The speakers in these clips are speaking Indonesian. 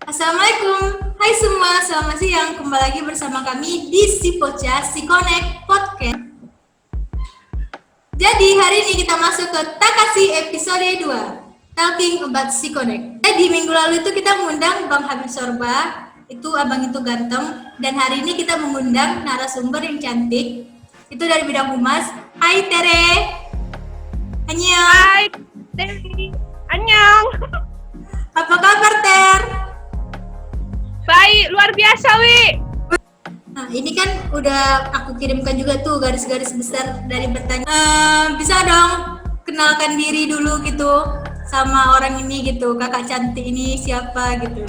Assalamualaikum, hai semua, selamat siang. Kembali lagi bersama kami di Sipocha Connect Podcast. Jadi hari ini kita masuk ke Takashi episode 2, Talking About Connect. Jadi minggu lalu itu kita mengundang Bang Habib Sorba, itu abang itu ganteng. Dan hari ini kita mengundang narasumber yang cantik, itu dari bidang humas. Hai Tere. Annyeong. Hai Dewi, annyeong. Apa kabar Ter? Baik, luar biasa Wi. Nah, ini kan udah aku kirimkan juga tuh garis-garis besar dari bertanya. Bisa dong kenalkan diri dulu gitu sama orang ini gitu. Kakak cantik ini siapa gitu.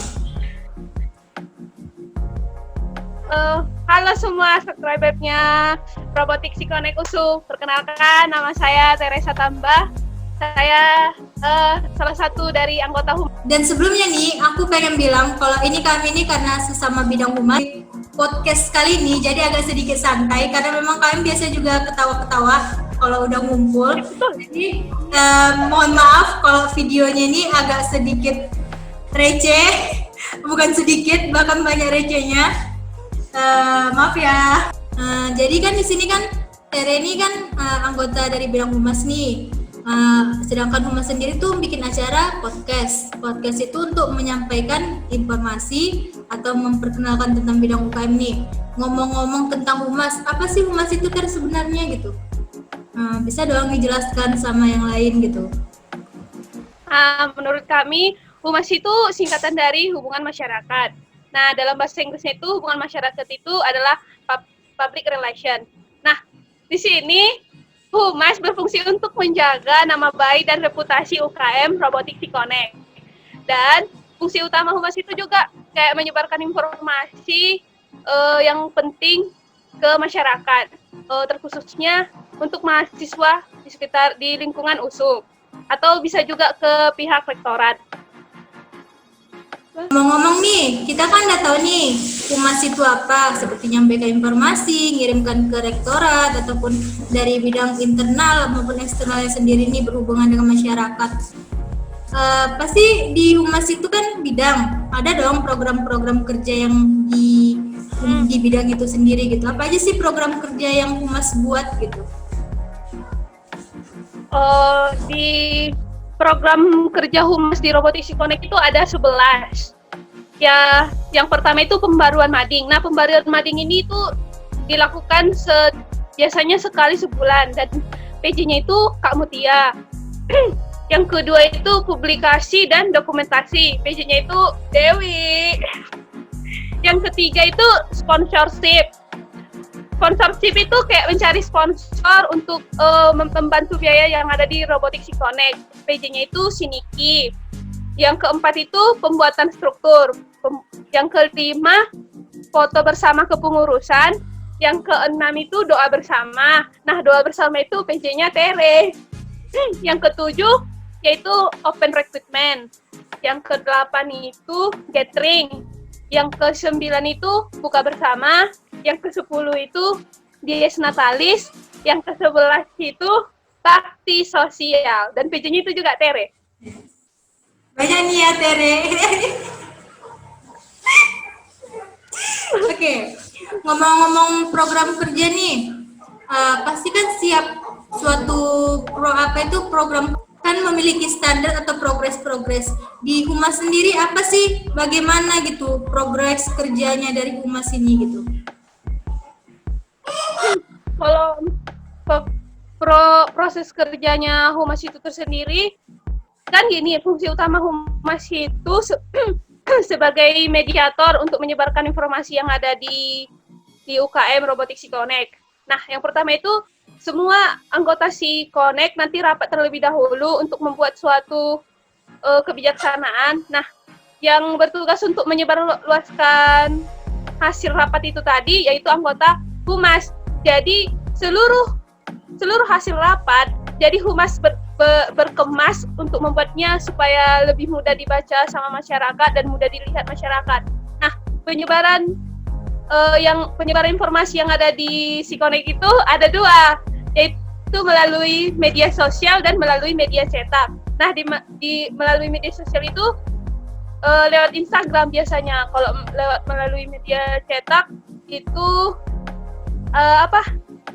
Halo semua subscribernya Robotik Connect USU. Perkenalkan, nama saya Teresa Tambah. Saya salah satu dari anggota humas. Dan sebelumnya nih, aku pengen bilang kalau kami ini karena sesama bidang humas, podcast kali ini jadi agak sedikit santai karena memang kalian biasa juga ketawa-ketawa kalau udah ngumpul. Jadi mohon maaf kalau videonya ini agak sedikit receh, bukan sedikit, bahkan banyak recehnya. Maaf ya. Jadi kan di sini kan Tere ini kan anggota dari bidang humas nih. Sedangkan humas sendiri tuh bikin acara podcast. Podcast itu untuk menyampaikan informasi atau memperkenalkan tentang bidang UKM nih. Ngomong-ngomong tentang humas, apa sih humas itu kan sebenarnya gitu? Bisa dong dijelaskan sama yang lain gitu. Menurut kami, humas itu singkatan dari hubungan masyarakat. Nah, dalam bahasa Inggrisnya itu hubungan masyarakat itu adalah public relation. Nah, di sini humas berfungsi untuk menjaga nama baik dan reputasi UKM Robotik Connect. Dan fungsi utama humas itu juga kayak menyebarkan informasi yang penting ke masyarakat, terkhususnya untuk mahasiswa di lingkungan USU, atau bisa juga ke pihak rektorat. Ngomong-ngomong nih, kita kan udah tahu nih humas itu apa, seperti nyampaikan informasi, ngirimkan ke rektorat, ataupun dari bidang internal maupun eksternalnya sendiri nih berhubungan dengan masyarakat. Pasti di humas itu kan bidang, ada dong program-program kerja yang di bidang itu sendiri gitu. Apa aja sih program kerja yang humas buat gitu? Di program kerja humas di Robotik Connect itu ada 11. Ya, yang pertama itu pembaruan mading. Nah, pembaruan mading ini itu dilakukan biasanya sekali sebulan dan PJ-nya itu Kak Mutia. Yang kedua itu publikasi dan dokumentasi. PJ-nya itu Dewi. Yang ketiga itu sponsorship. Sponsorship itu kayak mencari sponsor untuk membantu biaya yang ada di Robotik Connect. PJ-nya itu Siniki. Yang keempat itu pembuatan struktur. Yang kelima foto bersama kepengurusan. Yang keenam itu doa bersama. Nah, doa bersama itu PJ-nya Tere. Yang ketujuh yaitu open recruitment. Yang kedelapan itu gathering. Yang kesembilan itu buka bersama. Yang ke-10 itu dies natalis. Yang ke-11 itu bakti sosial. Dan PJ-nya itu juga Tere. Banyak nih ya Tere. Oke, ngomong-ngomong program kerja nih, pasti kan siap suatu program kan memiliki standar atau progres di humas sendiri. Apa sih, bagaimana gitu progres kerjanya dari humas ini gitu? Kalau proses kerjanya humas itu tersendiri kan gini, fungsi utama humas itu sebagai mediator untuk menyebarkan informasi yang ada di UKM Robotik Connect. Nah, yang pertama itu semua anggota Connect nanti rapat terlebih dahulu untuk membuat suatu kebijaksanaan. Nah, yang bertugas untuk menyebarluaskan hasil rapat itu tadi yaitu anggota humas. Jadi seluruh hasil rapat, jadi humas berkemas untuk membuatnya supaya lebih mudah dibaca sama masyarakat dan mudah dilihat masyarakat. Nah, penyebaran informasi yang ada di Connect itu ada dua, yaitu melalui media sosial dan melalui media cetak. Nah, di melalui media sosial itu lewat Instagram biasanya. Kalau lewat melalui media cetak itu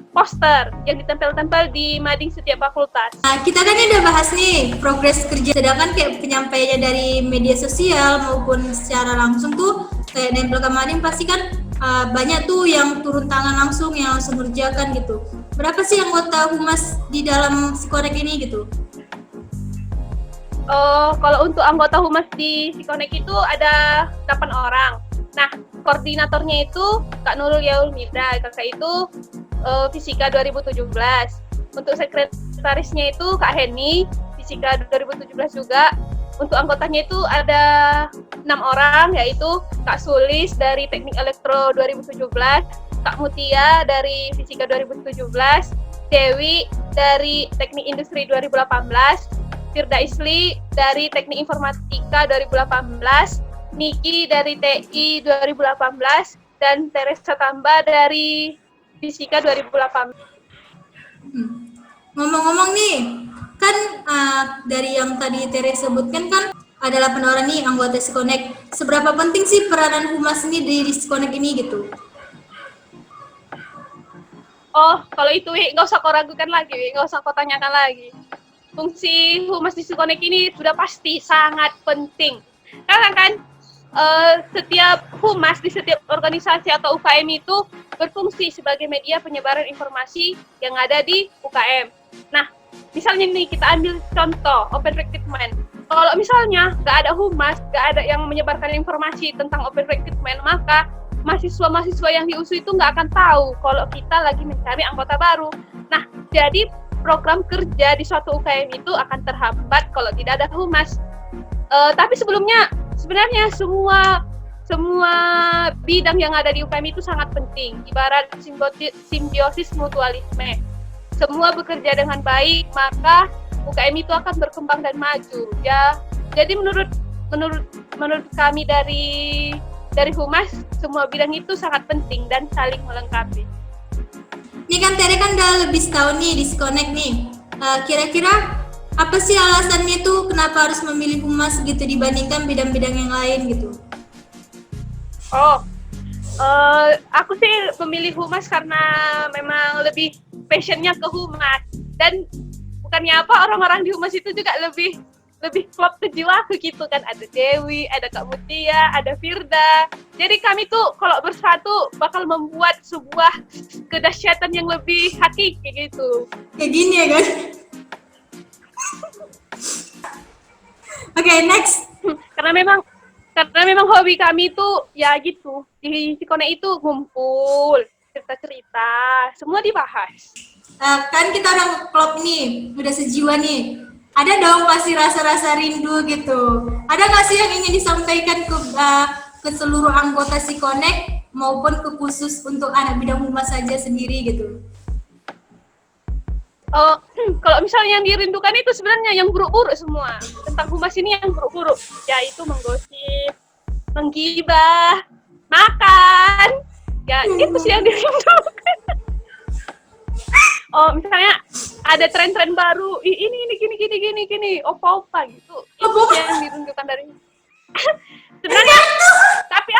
poster yang ditempel-tempel di mading setiap fakultas. Nah, kita kan udah bahas nih progres kerja, sedangkan kayak penyampaiannya dari media sosial maupun secara langsung tuh kayak nempel ke mading pasti kan banyak tuh yang turun tangan langsung, yang langsung kerjakan gitu. Berapa sih anggota humas di dalam Sikonek ini gitu? Kalau untuk anggota humas di Sikonek itu ada 8 orang. Nah, koordinatornya itu Kak Nurul Yaul Mirda, kakak itu Fisika 2017. Untuk sekretarisnya itu Kak Heni, Fisika 2017 juga. Untuk anggotanya itu ada 6 orang, yaitu Kak Sulis dari Teknik Elektro 2017, Kak Mutia dari Fisika 2017, Dewi dari Teknik Industri 2018, Firda Isli dari Teknik Informatika 2018, Niki dari TI 2018, dan Teresa Tamba dari Fisika 2018. Ngomong-ngomong nih, kan dari yang tadi Tere sebutkan kan ada 8 orang nih anggota Sikonek. Seberapa penting sih peranan humas ini di Sikonek ini gitu? Oh, kalau itu nggak usah kau ragukan lagi, nggak usah kau tanyakan lagi. Fungsi humas di Sikonek ini sudah pasti sangat penting. Karena kan setiap humas di setiap organisasi atau UKM itu berfungsi sebagai media penyebaran informasi yang ada di UKM. Nah, misalnya nih kita ambil contoh open recruitment. Kalau misalnya nggak ada humas, nggak ada yang menyebarkan informasi tentang open recruitment, maka mahasiswa-mahasiswa yang diusu itu nggak akan tahu kalau kita lagi mencari anggota baru. Nah, jadi program kerja di suatu UKM itu akan terhambat kalau tidak ada humas. Tapi sebenarnya semua bidang yang ada di UKM itu sangat penting. Ibarat simbiosis mutualisme. Semua bekerja dengan baik, maka UKM itu akan berkembang dan maju. Ya, jadi menurut kami dari humas, semua bidang itu sangat penting dan saling melengkapi. Ini kan Tere kan udah lebih setahun nih di Sikonek nih. Kira-kira apa sih alasannya tuh kenapa harus memilih humas gitu dibandingkan bidang-bidang yang lain gitu? Aku sih memilih humas karena memang lebih passionnya ke humas, dan bukannya apa, orang-orang di humas itu juga lebih klop ke jiwaku gitu kan. Ada Dewi, ada Kak Mutia, ada Firda. Jadi kami tuh kalau bersatu bakal membuat sebuah kedahsyatan yang lebih hakiki gitu. Kayak gini ya kan? Oke, next. Karena memang hobi kami itu ya gitu, di Sikonek itu ngumpul, cerita-cerita, semua dibahas. Kan kita udah klop nih, udah sejiwa nih. Ada dong pasti rasa-rasa rindu gitu. Ada nggak sih yang ingin disampaikan ke seluruh anggota Sikonek maupun ke khusus untuk anak bidang humas saja sendiri gitu? Kalau misalnya yang dirindukan itu sebenarnya yang buruk-buruk semua. Tentang humas ini yang buruk-buruk, yaitu menggosip, menggibah, makan. Ya, itu sih yang dirindukan. Misalnya ada tren-tren baru, ini gini, opa-opa gitu. Itu yang dirindukan dari sebenarnya. Tapi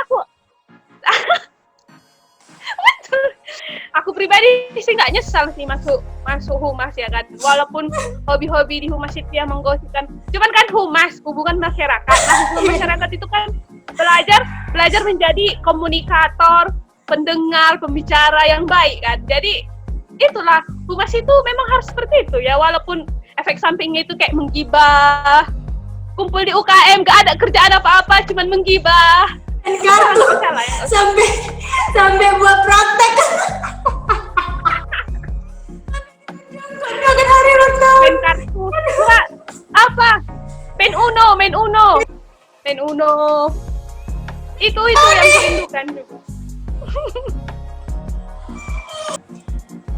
aku pribadi sih nggak nyesal sih masuk humas ya kan, walaupun hobi-hobi di humas itu yang menggosipkan, cuman kan humas hubungan masyarakat. Nah, hubungan masyarakat itu kan belajar menjadi komunikator, pendengar, pembicara yang baik kan. Jadi itulah humas itu memang harus seperti itu ya, walaupun efek sampingnya itu kayak menggibah, kumpul di UKM gak ada kerjaan apa-apa, cuman menggibah. Kartu sampai buat praktek. Makan hari ulang tahun. Main kartu. Apa? Main Uno. Itu yang dirindukan juga.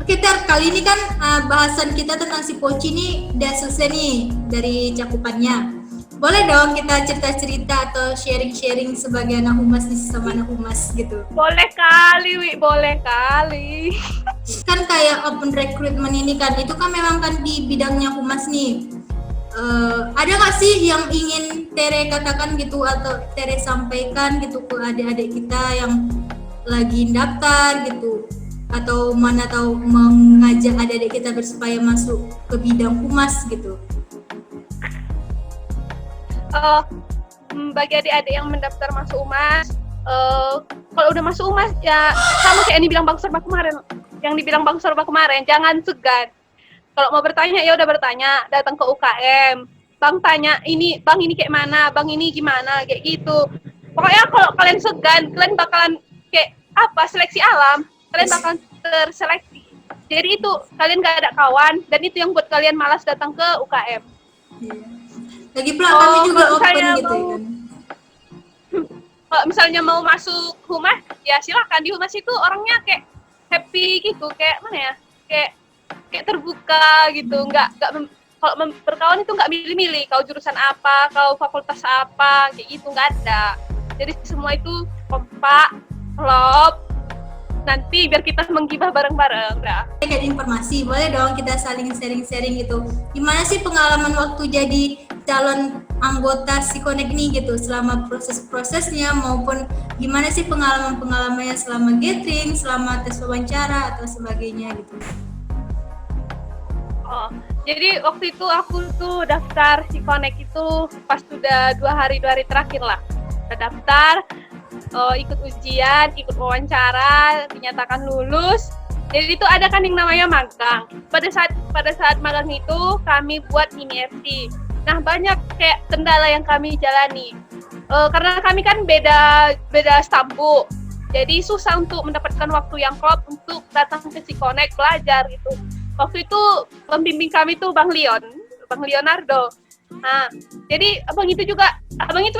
Oke Ter, kali ini kan bahasan kita tentang si Poci ini udah selesai nih dari cakupannya. Boleh dong kita cerita-cerita atau sharing-sharing sebagai anak humas nih sama anak humas gitu. Boleh kali, Wi, boleh kali. Kan kayak open recruitment ini kan, itu kan memang kan di bidangnya humas nih. ada nggak sih yang ingin Tere katakan gitu atau Tere sampaikan gitu ke adik-adik kita yang lagi daftar gitu, atau mana tahu mengajak adik-adik kita supaya masuk ke bidang humas gitu? Bagi adik-adik yang mendaftar masuk humas, kalau udah masuk humas ya sama kayak yang dibilang Bang Sorba kemarin, jangan segan. Kalau mau bertanya ya udah bertanya, datang ke UKM. Bang tanya ini, Bang ini kayak mana, Bang ini gimana, kayak gitu. Pokoknya kalau kalian segan, kalian bakalan kayak apa, seleksi alam, kalian bakalan terseleksi. Jadi itu kalian gak ada kawan, dan itu yang buat kalian malas datang ke UKM. Lagi pula kami juga open gitu ya kan. Kalau misalnya mau masuk humas, ya silakan. Di humas itu orangnya kayak happy gitu, kayak mana ya, kayak terbuka gitu, kalau berkawan itu nggak milih-milih kau jurusan apa, kau fakultas apa, kayak gitu nggak ada. Jadi semua itu kompak, klop, nanti biar kita menggibah bareng-bareng. Udah. Kayak informasi, boleh dong kita saling sharing-sharing gitu. Gimana sih pengalaman waktu jadi calon anggota Sikonek nih gitu, selama proses-prosesnya, maupun gimana sih pengalaman-pengalamannya selama gathering, selama tes wawancara atau sebagainya gitu. Jadi waktu itu aku tuh daftar Sikonek itu pas sudah 2 hari terakhir lah. Udah daftar, ikut ujian, ikut wawancara, dinyatakan lulus. Jadi itu ada kan yang namanya magang. Pada saat magang itu kami buat mini FT. Nah banyak kayak kendala yang kami jalani. Karena kami kan beda stampu. Jadi susah untuk mendapatkan waktu yang klop untuk datang ke Sikonek belajar gitu. Waktu itu pembimbing kami tuh Bang Leonardo. Nah, jadi abang itu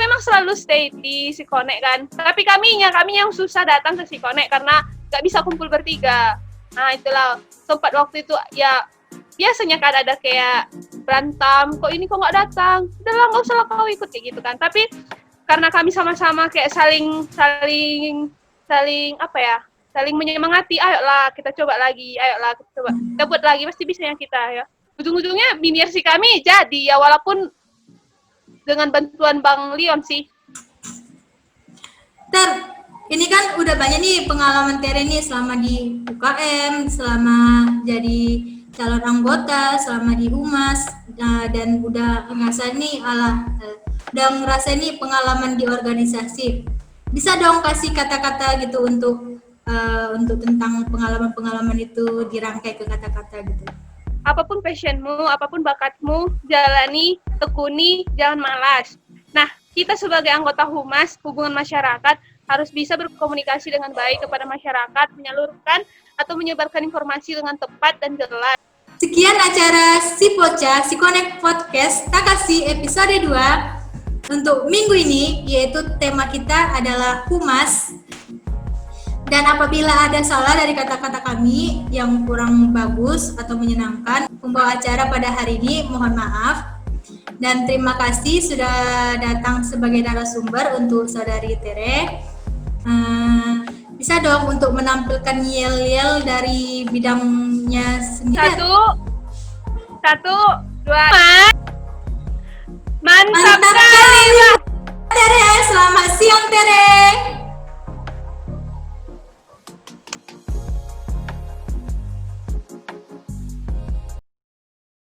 memang selalu stay di Sikonek kan. Tapi kami yang susah datang ke Sikonek karena nggak bisa kumpul bertiga. Nah itulah sempat waktu itu ya biasanya kan ada kayak berantem, kok nggak datang, udahlah nggak usah kau ikut kayak gitu kan. Tapi karena kami sama-sama kayak saling apa ya, saling menyemangati, ayolah kita coba lagi, kita buat lagi, pasti bisa yang kita ya. Ujung-ujungnya miniarsi kami jadi ya, walaupun dengan bantuan Bang Leon sih. Ini kan udah banyak nih pengalaman Tere nih selama di UKM, selama jadi calon anggota, selama di humas, dan udah ngerasain nih pengalaman di organisasi. Bisa dong kasih kata-kata gitu untuk tentang pengalaman-pengalaman itu dirangkai ke kata-kata gitu. Apapun passionmu, apapun bakatmu, jalani, tekuni, jangan malas. Nah, kita sebagai anggota humas, hubungan masyarakat, harus bisa berkomunikasi dengan baik kepada masyarakat, menyalurkan atau menyebarkan informasi dengan tepat dan jelas. Sekian acara Sipoca, Sikonek Podcast, Takasi episode 2 untuk minggu ini, yaitu tema kita adalah humas. Dan apabila ada salah dari kata-kata kami yang kurang bagus atau menyenangkan, pembawa acara pada hari ini mohon maaf. Dan terima kasih sudah datang sebagai narasumber untuk Saudari Tere. Bisa dong untuk menampilkan yel-yel dari bidangnya sendiri. 1, 2, mantap kali. Tere, selamat siang Tere.